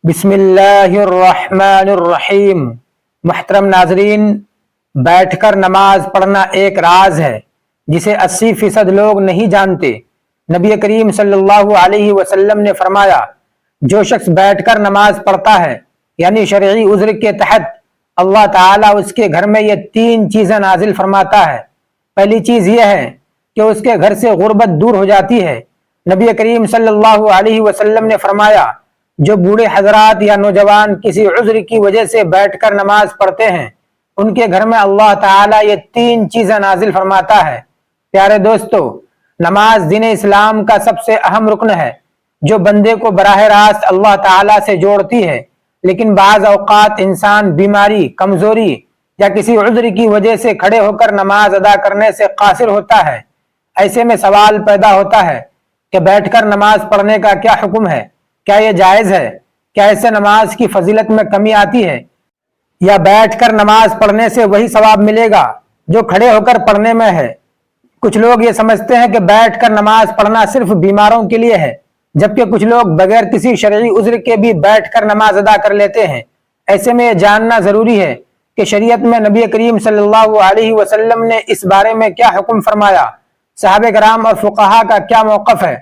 بسم اللہ الرحمن الرحیم۔ محترم ناظرین، بیٹھ کر نماز پڑھنا ایک راز ہے جسے 80% لوگ نہیں جانتے۔ نبی کریم صلی اللہ علیہ وسلم نے فرمایا، جو شخص بیٹھ کر نماز پڑھتا ہے یعنی شرعی عذر کے تحت، اللہ تعالیٰ اس کے گھر میں یہ 3 چیزیں نازل فرماتا ہے۔ پہلی چیز یہ ہے کہ اس کے گھر سے غربت دور ہو جاتی ہے۔ نبی کریم صلی اللہ علیہ وسلم نے فرمایا، جو بوڑھے حضرات یا نوجوان کسی عذر کی وجہ سے بیٹھ کر نماز پڑھتے ہیں، ان کے گھر میں اللہ تعالیٰ یہ 3 چیزیں نازل فرماتا ہے۔ پیارے دوستو، نماز دین اسلام کا سب سے اہم رکن ہے جو بندے کو براہ راست اللہ تعالیٰ سے جوڑتی ہے، لیکن بعض اوقات انسان بیماری، کمزوری یا کسی عذر کی وجہ سے کھڑے ہو کر نماز ادا کرنے سے قاصر ہوتا ہے۔ ایسے میں سوال پیدا ہوتا ہے کہ بیٹھ کر نماز پڑھنے کا کیا حکم ہے؟ کیا یہ جائز ہے؟ کیا اس سے نماز کی فضیلت میں کمی آتی ہے؟ یا بیٹھ کر نماز پڑھنے سے وہی ثواب ملے گا جو کھڑے ہو کر پڑھنے میں ہے؟ کچھ لوگ یہ سمجھتے ہیں کہ بیٹھ کر نماز پڑھنا صرف بیماروں کے لیے ہے، جبکہ کچھ لوگ بغیر کسی شرعی عذر کے بھی بیٹھ کر نماز ادا کر لیتے ہیں۔ ایسے میں یہ جاننا ضروری ہے کہ شریعت میں نبی کریم صلی اللہ علیہ وسلم نے اس بارے میں کیا حکم فرمایا، صحابہ کرام اور فقہا کا کیا موقف ہے،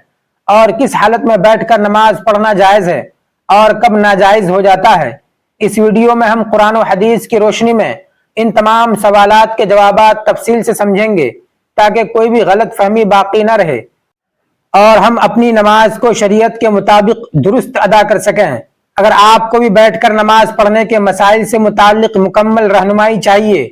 اور کس حالت میں بیٹھ کر نماز پڑھنا جائز ہے اور کب ناجائز ہو جاتا ہے۔ اس ویڈیو میں ہم قرآن و حدیث کی روشنی میں ان تمام سوالات کے جوابات تفصیل سے سمجھیں گے تاکہ کوئی بھی غلط فہمی باقی نہ رہے اور ہم اپنی نماز کو شریعت کے مطابق درست ادا کر سکیں۔ اگر آپ کو بھی بیٹھ کر نماز پڑھنے کے مسائل سے متعلق مکمل رہنمائی چاہیے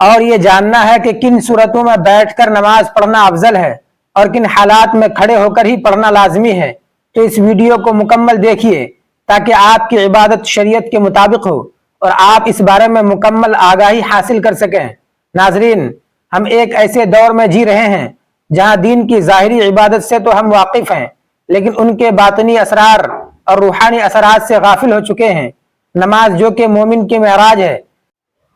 اور یہ جاننا ہے کہ کن صورتوں میں بیٹھ کر نماز پڑھنا افضل ہے اور کن حالات میں کھڑے ہو کر ہی پڑھنا لازمی ہے، تو اس ویڈیو کو مکمل دیکھیے تاکہ آپ کی عبادت شریعت کے مطابق ہو اور آپ اس بارے میں مکمل آگاہی حاصل کر سکیں۔ ناظرین، ہم ایک ایسے دور میں جی رہے ہیں جہاں دین کی ظاہری عبادت سے تو ہم واقف ہیں، لیکن ان کے باطنی اسرار اور روحانی اثرات سے غافل ہو چکے ہیں۔ نماز جو کہ مومن کی معراج ہے،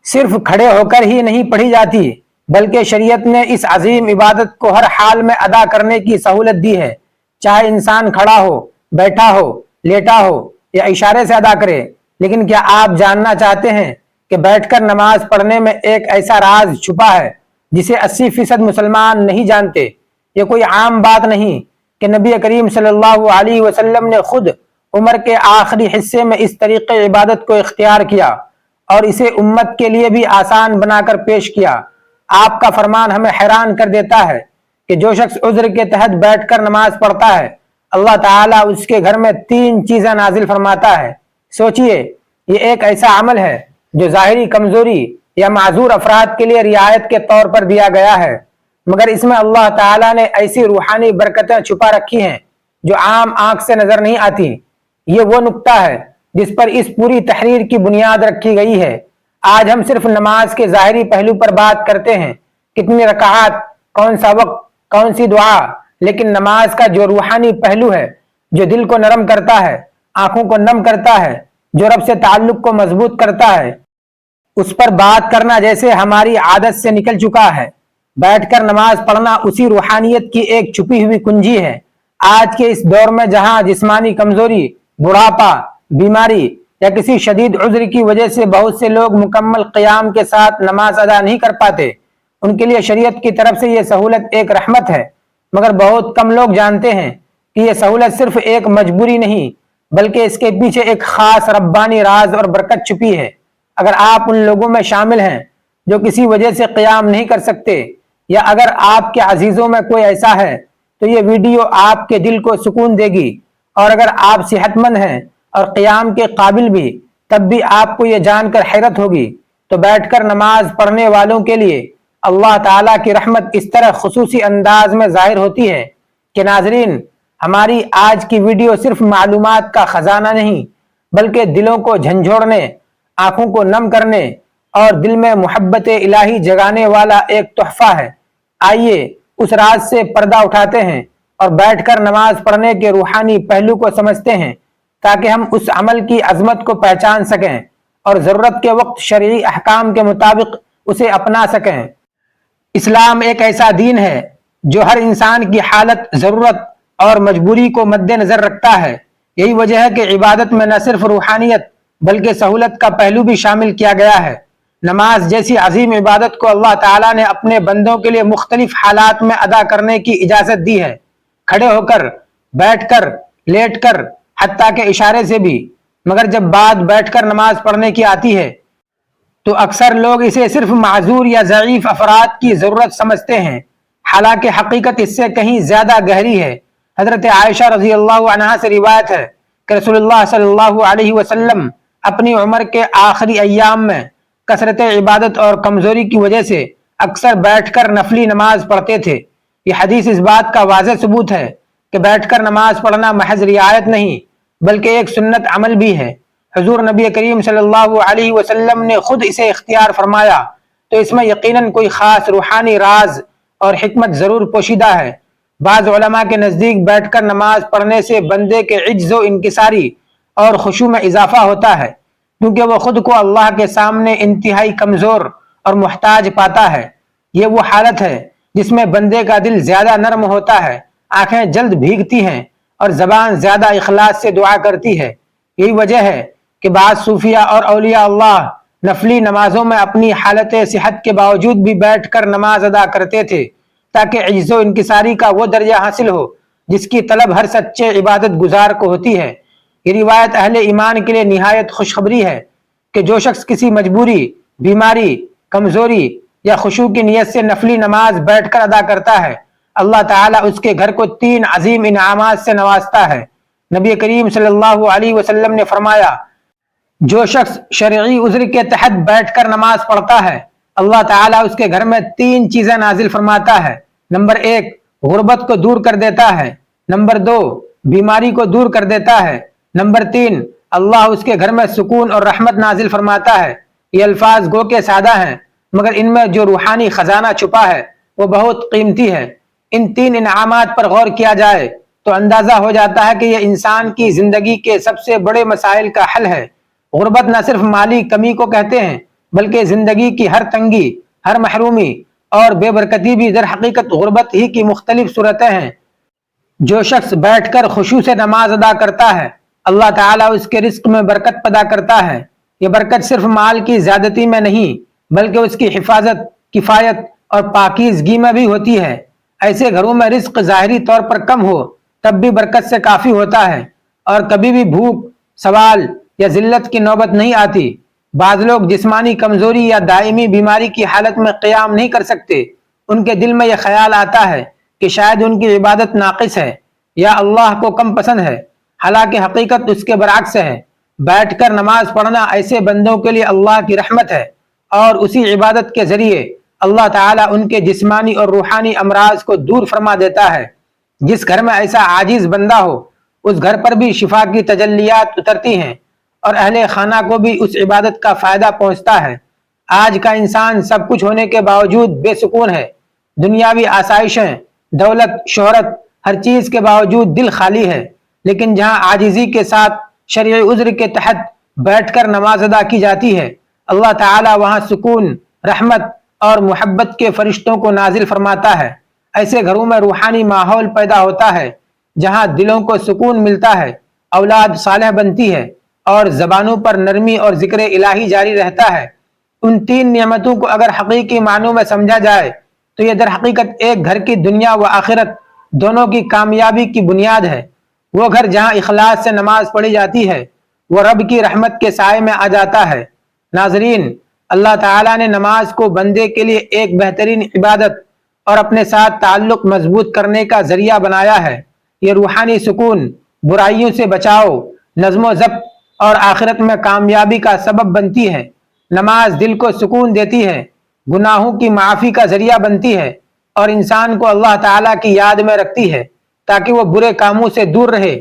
صرف کھڑے ہو کر ہی نہیں پڑھی جاتی، بلکہ شریعت نے اس عظیم عبادت کو ہر حال میں ادا کرنے کی سہولت دی ہے، چاہے انسان کھڑا ہو، بیٹھا ہو، لیٹا ہو یا اشارے سے ادا کرے۔ لیکن کیا آپ جاننا چاہتے ہیں کہ بیٹھ کر نماز پڑھنے میں ایک ایسا راز چھپا ہے جسے 80% مسلمان نہیں جانتے؟ یہ کوئی عام بات نہیں کہ نبی کریم صلی اللہ علیہ وسلم نے خود عمر کے آخری حصے میں اس طریقے عبادت کو اختیار کیا اور اسے امت کے لیے بھی آسان بنا کر پیش کیا۔ آپ کا فرمان ہمیں حیران کر دیتا ہے کہ جو شخص عذر کے تحت بیٹھ کر نماز پڑھتا ہے، اللہ تعالیٰ اس کے گھر میں 3 چیزیں نازل فرماتا ہے۔ سوچئے، یہ ایک ایسا عمل ہے جو ظاہری کمزوری یا معذور افراد کے لیے رعایت کے طور پر دیا گیا ہے، مگر اس میں اللہ تعالیٰ نے ایسی روحانی برکتیں چھپا رکھی ہیں جو عام آنکھ سے نظر نہیں آتی۔ یہ وہ نقطہ ہے جس پر اس پوری تحریر کی بنیاد رکھی گئی ہے۔ آج ہم صرف نماز کے ظاہری پہلو پر بات کرتے ہیں، کتنی رکعات، کون سا وقت، کون سی دعا، لیکن نماز کا جو روحانی پہلو ہے، جو دل کو نرم کرتا ہے، آنکھوں کو نم کرتا ہے، جو رب سے تعلق کو مضبوط کرتا ہے، اس پر بات کرنا جیسے ہماری عادت سے نکل چکا ہے۔ بیٹھ کر نماز پڑھنا اسی روحانیت کی ایک چھپی ہوئی کنجی ہے۔ آج کے اس دور میں جہاں جسمانی کمزوری، بڑھاپا، بیماری یا کسی شدید عذر کی وجہ سے بہت سے لوگ مکمل قیام کے ساتھ نماز ادا نہیں کر پاتے، ان کے لیے شریعت کی طرف سے یہ سہولت ایک رحمت ہے، مگر بہت کم لوگ جانتے ہیں کہ یہ سہولت صرف ایک مجبوری نہیں بلکہ اس کے پیچھے ایک خاص ربانی راز اور برکت چھپی ہے۔ اگر آپ ان لوگوں میں شامل ہیں جو کسی وجہ سے قیام نہیں کر سکتے، یا اگر آپ کے عزیزوں میں کوئی ایسا ہے، تو یہ ویڈیو آپ کے دل کو سکون دے گی، اور اگر آپ صحت مند ہیں اور قیام کے قابل بھی، تب بھی آپ کو یہ جان کر حیرت ہوگی۔ تو بیٹھ کر نماز پڑھنے والوں کے لیے اللہ تعالیٰ کی رحمت اس طرح خصوصی انداز میں ظاہر ہوتی ہے کہ ناظرین، ہماری آج کی ویڈیو صرف معلومات کا خزانہ نہیں بلکہ دلوں کو جھنجھوڑنے، آنکھوں کو نم کرنے اور دل میں محبت الہی جگانے والا ایک تحفہ ہے۔ آئیے اس راز سے پردہ اٹھاتے ہیں اور بیٹھ کر نماز پڑھنے کے روحانی پہلو کو سمجھتے ہیں تاکہ ہم اس عمل کی عظمت کو پہچان سکیں اور ضرورت کے وقت شرعی احکام کے مطابق اسے اپنا سکیں۔ اسلام ایک ایسا دین ہے جو ہر انسان کی حالت، ضرورت اور مجبوری کو مد نظر رکھتا ہے۔ یہی وجہ ہے کہ عبادت میں نہ صرف روحانیت بلکہ سہولت کا پہلو بھی شامل کیا گیا ہے۔ نماز جیسی عظیم عبادت کو اللہ تعالیٰ نے اپنے بندوں کے لیے مختلف حالات میں ادا کرنے کی اجازت دی ہے، کھڑے ہو کر، بیٹھ کر، لیٹ کر، حتیٰ کہ اشارے سے بھی۔ مگر جب بات بیٹھ کر نماز پڑھنے کی آتی ہے تو اکثر لوگ اسے صرف معذور یا ضعیف افراد کی ضرورت سمجھتے ہیں، حالانکہ حقیقت اس سے کہیں زیادہ گہری ہے۔ حضرت عائشہ رضی اللہ عنہا سے روایت ہے کہ رسول اللہ صلی اللہ علیہ وسلم اپنی عمر کے آخری ایام میں کثرت عبادت اور کمزوری کی وجہ سے اکثر بیٹھ کر نفلی نماز پڑھتے تھے۔ یہ حدیث اس بات کا واضح ثبوت ہے کہ بیٹھ کر نماز پڑھنا محض رعایت نہیں بلکہ ایک سنت عمل بھی ہے۔ حضور نبی کریم صلی اللہ علیہ وسلم نے خود اسے اختیار فرمایا، تو اس میں یقیناً کوئی خاص روحانی راز اور حکمت ضرور پوشیدہ ہے۔ بعض علماء کے نزدیک بیٹھ کر نماز پڑھنے سے بندے کے عجز و انکساری اور خشوع میں اضافہ ہوتا ہے، کیونکہ وہ خود کو اللہ کے سامنے انتہائی کمزور اور محتاج پاتا ہے۔ یہ وہ حالت ہے جس میں بندے کا دل زیادہ نرم ہوتا ہے، آنکھیں جلد بھیگتی ہیں اور زبان زیادہ اخلاص سے دعا کرتی ہے۔ یہی وجہ ہے کہ بعض صوفیاء اور اولیاء اللہ نفلی نمازوں میں اپنی حالت صحت کے باوجود بھی بیٹھ کر نماز ادا کرتے تھے، تاکہ عجز و انکساری کا وہ درجہ حاصل ہو جس کی طلب ہر سچے عبادت گزار کو ہوتی ہے۔ یہ روایت اہل ایمان کے لیے نہایت خوشخبری ہے کہ جو شخص کسی مجبوری، بیماری، کمزوری یا خشوع کی نیت سے نفلی نماز بیٹھ کر ادا کرتا ہے، اللہ تعالیٰ اس کے گھر کو 3 عظیم انعامات سے نوازتا ہے۔ نبی کریم صلی اللہ علیہ وسلم نے فرمایا، جو شخص شرعی عذر کے تحت بیٹھ کر نماز پڑھتا ہے، اللہ تعالیٰ اس کے گھر میں 3 چیزیں نازل فرماتا ہے۔ نمبر 1، غربت کو دور کر دیتا ہے۔ نمبر 2، بیماری کو دور کر دیتا ہے۔ نمبر 3، اللہ اس کے گھر میں سکون اور رحمت نازل فرماتا ہے۔ یہ الفاظ گو کے سادہ ہیں، مگر ان میں جو روحانی خزانہ چھپا ہے وہ بہت قیمتی ہے۔ ان 3 انعامات پر غور کیا جائے تو اندازہ ہو جاتا ہے کہ یہ انسان کی زندگی کے سب سے بڑے مسائل کا حل ہے۔ غربت نہ صرف مالی کمی کو کہتے ہیں بلکہ زندگی کی ہر تنگی، ہر محرومی اور بے برکتی بھی در حقیقت غربت ہی کی مختلف صورتیں ہیں۔ جو شخص بیٹھ کر خشوع سے نماز ادا کرتا ہے، اللہ تعالیٰ اس کے رزق میں برکت پیدا کرتا ہے۔ یہ برکت صرف مال کی زیادتی میں نہیں بلکہ اس کی حفاظت، کفایت اور پاکیزگی میں بھی ہوتی ہے۔ ایسے گھروں میں رزق ظاہری طور پر کم ہو تب بھی برکت سے کافی ہوتا ہے، اور کبھی بھی بھوک، سوال یا ذلت کی نوبت نہیں آتی۔ بعض لوگ جسمانی کمزوری یا دائمی بیماری کی حالت میں قیام نہیں کر سکتے۔ ان کے دل میں یہ خیال آتا ہے کہ شاید ان کی عبادت ناقص ہے یا اللہ کو کم پسند ہے، حالانکہ حقیقت اس کے برعکس ہے۔ بیٹھ کر نماز پڑھنا ایسے بندوں کے لیے اللہ کی رحمت ہے، اور اسی عبادت کے ذریعے اللہ تعالیٰ ان کے جسمانی اور روحانی امراض کو دور فرما دیتا ہے۔ جس گھر میں ایسا عاجز بندہ ہو، اس گھر پر بھی شفا کی تجلیات اترتی ہیں اور اہل خانہ کو بھی اس عبادت کا فائدہ پہنچتا ہے۔ آج کا انسان سب کچھ ہونے کے باوجود بے سکون ہے۔ دنیاوی آسائشیں، دولت، شہرت، ہر چیز کے باوجود دل خالی ہے۔ لیکن جہاں عاجزی کے ساتھ شرعی عذر کے تحت بیٹھ کر نماز ادا کی جاتی ہے، اللہ تعالیٰ وہاں سکون، رحمت اور محبت کے فرشتوں کو نازل فرماتا ہے۔ ایسے گھروں میں روحانی ماحول پیدا ہوتا ہے جہاں دلوں کو سکون ملتا ہے، اولاد صالح بنتی ہے اور زبانوں پر نرمی اور ذکر الہی جاری رہتا ہے۔ ان 3 نعمتوں کو اگر حقیقی معنوں میں سمجھا جائے تو یہ در حقیقت ایک گھر کی دنیا و آخرت دونوں کی کامیابی کی بنیاد ہے۔ وہ گھر جہاں اخلاص سے نماز پڑھی جاتی ہے، وہ رب کی رحمت کے سائے میں آ جاتا ہے۔ ناظرین، اللہ تعالیٰ نے نماز کو بندے کے لیے ایک بہترین عبادت اور اپنے ساتھ تعلق مضبوط کرنے کا ذریعہ بنایا ہے۔ یہ روحانی سکون، برائیوں سے بچاؤ، نظم و ضبط اور آخرت میں کامیابی کا سبب بنتی ہے۔ نماز دل کو سکون دیتی ہے، گناہوں کی معافی کا ذریعہ بنتی ہے اور انسان کو اللہ تعالیٰ کی یاد میں رکھتی ہے تاکہ وہ برے کاموں سے دور رہے۔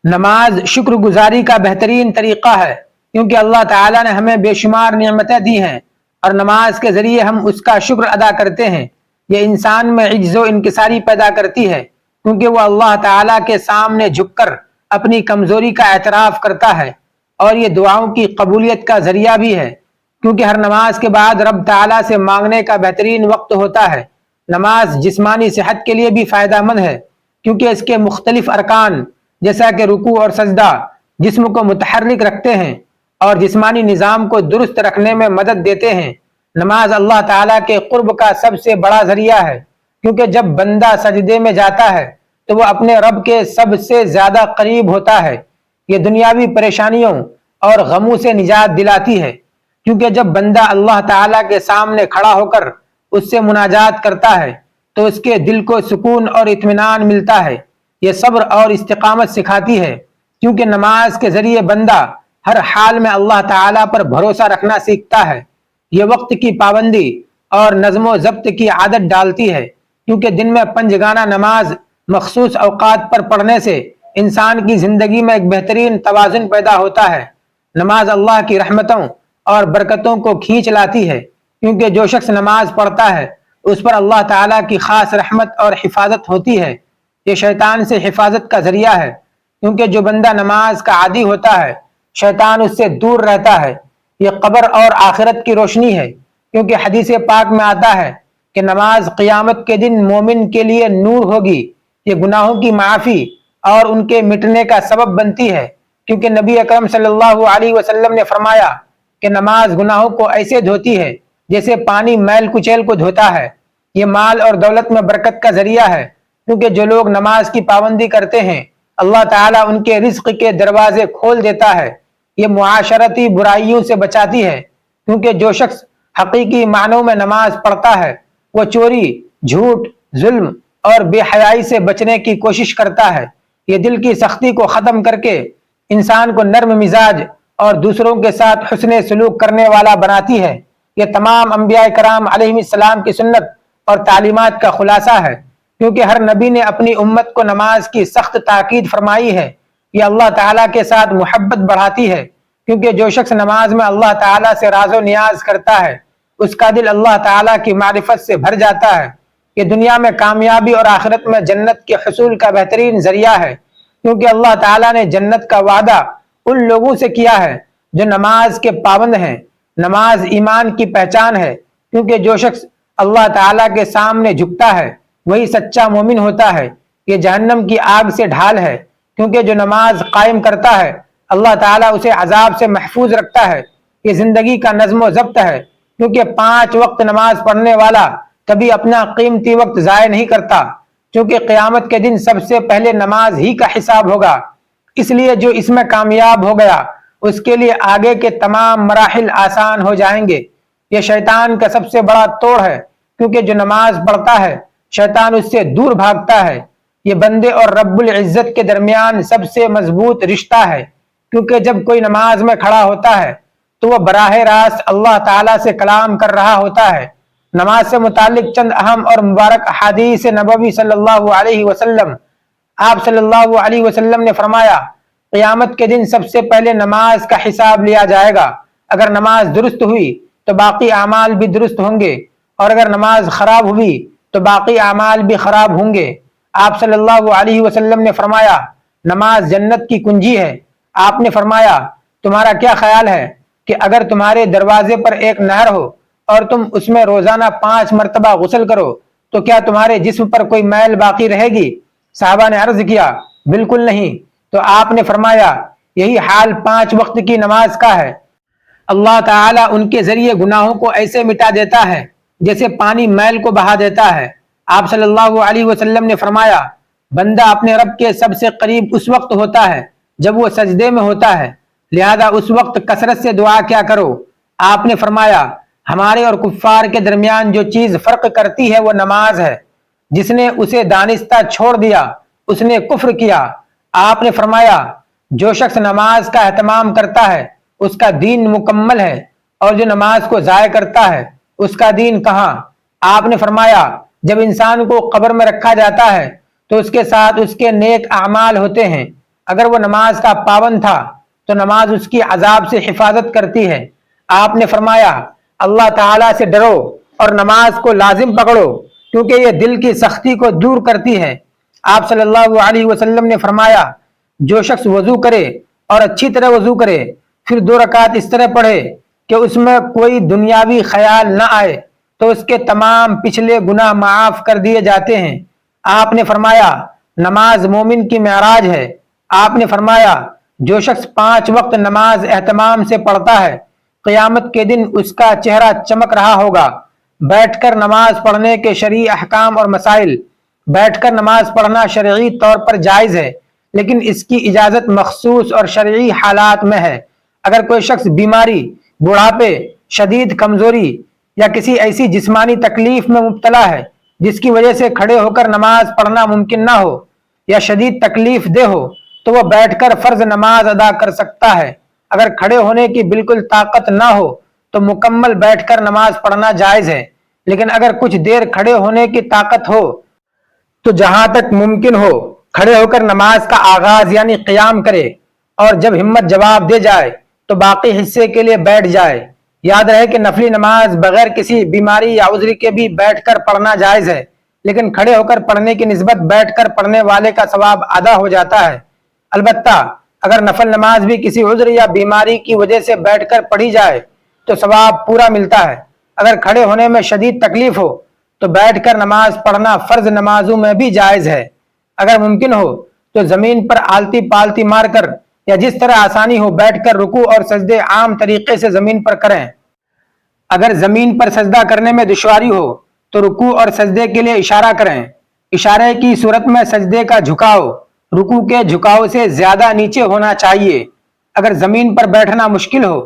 نماز شکر گزاری کا بہترین طریقہ ہے، کیونکہ اللہ تعالیٰ نے ہمیں بے شمار نعمتیں دی ہیں اور نماز کے ذریعے ہم اس کا شکر ادا کرتے ہیں۔ یہ انسان میں عجز و انکساری پیدا کرتی ہے، کیونکہ وہ اللہ تعالیٰ کے سامنے جھک کر اپنی کمزوری کا اعتراف کرتا ہے، اور یہ دعاؤں کی قبولیت کا ذریعہ بھی ہے، کیونکہ ہر نماز کے بعد رب تعالیٰ سے مانگنے کا بہترین وقت ہوتا ہے۔ نماز جسمانی صحت کے لیے بھی فائدہ مند ہے، کیونکہ اس کے مختلف ارکان جیسا کہ رکوع اور سجدہ جسم کو متحرک رکھتے ہیں اور جسمانی نظام کو درست رکھنے میں مدد دیتے ہیں، نماز اللہ تعالیٰ کے قرب کا سب سے بڑا ذریعہ ہے، کیونکہ جب بندہ سجدے میں جاتا ہے تو وہ اپنے رب کے سب سے زیادہ قریب ہوتا ہے۔ یہ دنیاوی پریشانیوں اور غموں سے نجات دلاتی ہے، کیونکہ جب بندہ اللہ تعالیٰ کے سامنے کھڑا ہو کر اس سے مناجات کرتا ہے تو اس کے دل کو سکون اور اطمینان ملتا ہے۔ یہ صبر اور استقامت سکھاتی ہے، کیونکہ نماز کے ذریعے بندہ ہر حال میں اللہ تعالیٰ پر بھروسہ رکھنا سیکھتا ہے۔ یہ وقت کی پابندی اور نظم و ضبط کی عادت ڈالتی ہے، کیونکہ دن میں 5 گانا نماز مخصوص اوقات پر پڑھنے سے انسان کی زندگی میں ایک بہترین توازن پیدا ہوتا ہے۔ نماز اللہ کی رحمتوں اور برکتوں کو کھینچ لاتی ہے، کیونکہ جو شخص نماز پڑھتا ہے اس پر اللہ تعالیٰ کی خاص رحمت اور حفاظت ہوتی ہے۔ یہ شیطان سے حفاظت کا ذریعہ ہے، کیونکہ جو بندہ نماز کا عادی ہوتا ہے شیطان اس سے دور رہتا ہے۔ یہ قبر اور آخرت کی روشنی ہے، کیونکہ حدیث پاک میں آتا ہے کہ نماز قیامت کے دن مومن کے لیے نور ہوگی۔ یہ گناہوں کی معافی اور ان کے مٹنے کا سبب بنتی ہے، کیونکہ نبی اکرم صلی اللہ علیہ وسلم نے فرمایا کہ نماز گناہوں کو ایسے دھوتی ہے جیسے پانی میل کچیل کو دھوتا ہے۔ یہ مال اور دولت میں برکت کا ذریعہ ہے، کیونکہ جو لوگ نماز کی پابندی کرتے ہیں اللہ تعالیٰ ان کے رزق کے دروازے کھول دیتا ہے۔ یہ معاشرتی برائیوں سے بچاتی ہے، کیونکہ جو شخص حقیقی معنوں میں نماز پڑھتا ہے وہ چوری، جھوٹ، ظلم اور بے حیائی سے بچنے کی کوشش کرتا ہے۔ یہ دل کی سختی کو ختم کر کے انسان کو نرم مزاج اور دوسروں کے ساتھ حسن سلوک کرنے والا بناتی ہے۔ یہ تمام انبیاء کرام علیہ السلام کی سنت اور تعلیمات کا خلاصہ ہے، کیونکہ ہر نبی نے اپنی امت کو نماز کی سخت تاکید فرمائی ہے۔ یہ اللہ تعالیٰ کے ساتھ محبت بڑھاتی ہے، کیونکہ جو شخص نماز میں اللہ تعالیٰ سے راز و نیاز کرتا ہے اس کا دل اللہ تعالیٰ کی معرفت سے بھر جاتا ہے۔ یہ دنیا میں کامیابی اور آخرت میں جنت کے حصول کا بہترین ذریعہ ہے، کیونکہ اللہ تعالیٰ نے جنت کا وعدہ ان لوگوں سے کیا ہے جو نماز کے پابند ہیں۔ نماز ایمان کی پہچان ہے، کیونکہ جو شخص اللہ تعالیٰ کے سامنے جھکتا ہے وہی سچا مومن ہوتا ہے۔ یہ جہنم کی آگ سے ڈھال ہے، کیونکہ جو نماز قائم کرتا ہے اللہ تعالیٰ اسے عذاب سے محفوظ رکھتا ہے۔ یہ زندگی کا نظم و ضبط ہے، کیونکہ 5 وقت نماز پڑھنے والا کبھی اپنا قیمتی وقت ضائع نہیں کرتا، کیونکہ قیامت کے دن سب سے پہلے نماز ہی کا حساب ہوگا۔ اس لیے جو اس میں کامیاب ہو گیا اس کے لیے آگے کے تمام مراحل آسان ہو جائیں گے۔ یہ شیطان کا سب سے بڑا توڑ ہے، کیونکہ جو نماز پڑھتا ہے شیطان اس سے دور بھاگتا ہے۔ یہ بندے اور رب العزت کے درمیان سب سے مضبوط رشتہ ہے، کیونکہ جب کوئی نماز میں کھڑا ہوتا ہے تو وہ براہ راست اللہ تعالیٰ سے کلام کر رہا ہوتا ہے۔ نماز سے متعلق چند اہم اور مبارک احادیث نبوی صلی اللہ علیہ وسلم۔ آپ صلی اللہ علیہ وسلم نے فرمایا، قیامت کے دن سب سے پہلے نماز کا حساب لیا جائے گا۔ اگر نماز درست ہوئی تو باقی اعمال بھی درست ہوں گے، اور اگر نماز خراب ہوئی تو باقی اعمال بھی خراب ہوں گے۔ آپ صلی اللہ علیہ وسلم نے فرمایا، نماز جنت کی کنجی ہے۔ آپ نے فرمایا، تمہارا کیا خیال ہے کہ اگر تمہارے دروازے پر ایک نہر ہو اور تم اس میں روزانہ 5 مرتبہ غسل کرو تو کیا تمہارے جسم پر کوئی میل باقی رہے گی؟ صحابہ نے عرض کیا، بالکل نہیں۔ تو آپ نے فرمایا، یہی حال 5 وقت کی نماز کا ہے۔ اللہ تعالیٰ ان کے ذریعے گناہوں کو ایسے مٹا دیتا ہے جیسے پانی میل کو بہا دیتا ہے۔ آپ صلی اللہ علیہ وسلم نے فرمایا، بندہ اپنے رب کے سب سے قریب اس وقت ہوتا ہے جب وہ سجدے میں ہوتا ہے، لہذا اس وقت کثرت سے دعا کیا کرو۔ آپ نے فرمایا، ہمارے اور کفار کے درمیان جو چیز فرق کرتی ہے وہ نماز ہے۔ جس نے اسے دانستہ چھوڑ دیا اس نے کفر کیا۔ آپ نے فرمایا، جو شخص نماز کا اہتمام کرتا ہے اس کا دین مکمل ہے، اور جو نماز کو ضائع کرتا ہے اس کا دین کہاں؟ آپ نے فرمایا، جب انسان کو قبر میں رکھا جاتا ہے تو اس کے ساتھ اس کے نیک اعمال ہوتے ہیں۔ اگر وہ نماز کا پابند تھا تو نماز اس کی عذاب سے حفاظت کرتی ہے۔ آپ نے فرمایا، اللہ تعالیٰ سے ڈرو اور نماز کو لازم پکڑو، کیونکہ یہ دل کی سختی کو دور کرتی ہے۔ آپ صلی اللہ علیہ وسلم نے فرمایا، جو شخص وضو کرے اور اچھی طرح وضو کرے پھر 2 رکعت اس طرح پڑھے کہ اس میں کوئی دنیاوی خیال نہ آئے تو اس کے تمام پچھلے گناہ معاف کر دیے جاتے ہیں۔ آپ نے فرمایا، نماز مومن کی معراج ہے۔ آپ نے فرمایا جو شخص 5 وقت نماز اہتمام سے پڑھتا ہے قیامت کے دن اس کا چہرہ چمک رہا ہوگا۔ بیٹھ کر نماز پڑھنے کے شرعی احکام اور مسائل۔ بیٹھ کر نماز پڑھنا شرعی طور پر جائز ہے، لیکن اس کی اجازت مخصوص اور شرعی حالات میں ہے۔ اگر کوئی شخص بیماری، بڑھاپے، شدید کمزوری یا کسی ایسی جسمانی تکلیف میں مبتلا ہے جس کی وجہ سے کھڑے ہو کر نماز پڑھنا ممکن نہ ہو یا شدید تکلیف دہ ہو تو وہ بیٹھ کر فرض نماز ادا کر سکتا ہے۔ اگر کھڑے ہونے کی بالکل طاقت نہ ہو تو مکمل بیٹھ کر نماز پڑھنا جائز ہے، لیکن اگر کچھ دیر کھڑے ہونے کی طاقت ہو تو جہاں تک ممکن ہو کھڑے ہو کر نماز کا آغاز یعنی قیام کرے، اور جب ہمت جواب دے جائے تو باقی حصے کے لیے بیٹھ جائے۔ یاد رہے کہ نفلی نماز بغیر کسی بیماری یا عذر کے بھی بیٹھ کر پڑھنا جائز ہے، لیکن کھڑے ہو کر پڑھنے کی نسبت بیٹھ کر پڑھنے والے کا ثواب ادا ہو جاتا ہے۔ البتہ اگر نفل نماز بھی کسی عذر یا بیماری کی وجہ سے بیٹھ کر پڑھی جائے تو ثواب پورا ملتا ہے۔ اگر کھڑے ہونے میں شدید تکلیف ہو تو بیٹھ کر نماز پڑھنا فرض نمازوں میں بھی جائز ہے۔ اگر ممکن ہو تو زمین پر آلتی پالتی مار کر یا جس طرح آسانی ہو بیٹھ کر رکوع اور سجدے عام طریقے سے زمین پر کریں۔ اگر زمین پر سجدہ کرنے میں دشواری ہو تو رکوع اور سجدے کے لیے اشارہ کریں۔ اشارے کی صورت میں سجدے کا جھکاؤ رکوع کے جھکاؤ سے زیادہ نیچے ہونا چاہیے۔ اگر زمین پر بیٹھنا مشکل ہو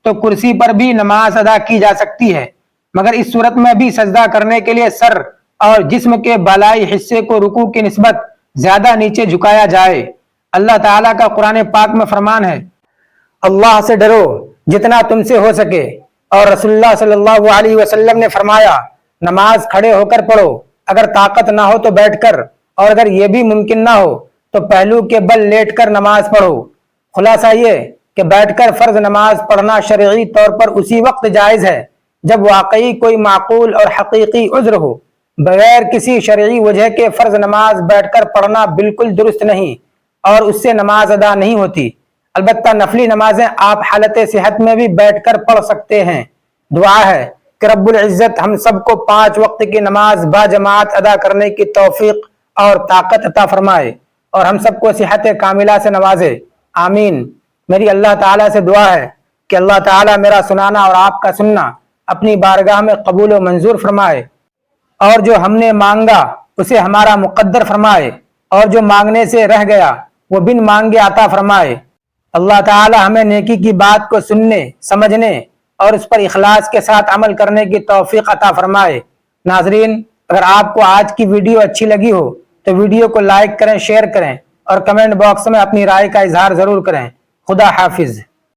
تو کرسی پر بھی نماز ادا کی جا سکتی ہے، مگر اس صورت میں بھی سجدہ کرنے کے لیے سر اور جسم کے بالائی حصے کو رکوع کی نسبت زیادہ نیچے جھکایا جائے۔ اللہ تعالیٰ کا قرآن پاک میں فرمان ہے، اللہ سے ڈرو جتنا تم سے ہو سکے، اور رسول اللہ صلی اللہ علیہ وسلم نے فرمایا نماز کھڑے ہو کر پڑھو، اگر طاقت نہ ہو تو بیٹھ کر، اور اگر یہ بھی ممکن نہ ہو تو پہلو کے بل لیٹ کر نماز پڑھو۔ خلاصہ یہ کہ بیٹھ کر فرض نماز پڑھنا شرعی طور پر اسی وقت جائز ہے جب واقعی کوئی معقول اور حقیقی عذر ہو۔ بغیر کسی شرعی وجہ کے فرض نماز بیٹھ کر پڑھنا بالکل درست نہیں اور اس سے نماز ادا نہیں ہوتی۔ البتہ نفلی نمازیں آپ حالت صحت میں بھی بیٹھ کر پڑھ سکتے ہیں۔ دعا ہے کہ رب العزت ہم سب کو 5 وقت کی نماز با جماعت ادا کرنے کی توفیق اور طاقت عطا فرمائے اور ہم سب کو صحت کاملہ سے نوازے، آمین۔ میری اللہ تعالیٰ سے دعا ہے کہ اللہ تعالیٰ میرا سنانا اور آپ کا سننا اپنی بارگاہ میں قبول و منظور فرمائے، اور جو ہم نے مانگا اسے ہمارا مقدر فرمائے، اور جو مانگنے سے رہ گیا وہ بن مانگے عطا فرمائے۔ اللہ تعالی ہمیں نیکی کی بات کو سننے، سمجھنے اور اس پر اخلاص کے ساتھ عمل کرنے کی توفیق عطا فرمائے۔ ناظرین، اگر آپ کو آج کی ویڈیو اچھی لگی ہو تو ویڈیو کو لائک کریں، شیئر کریں اور کمنٹ باکس میں اپنی رائے کا اظہار ضرور کریں۔ خدا حافظ۔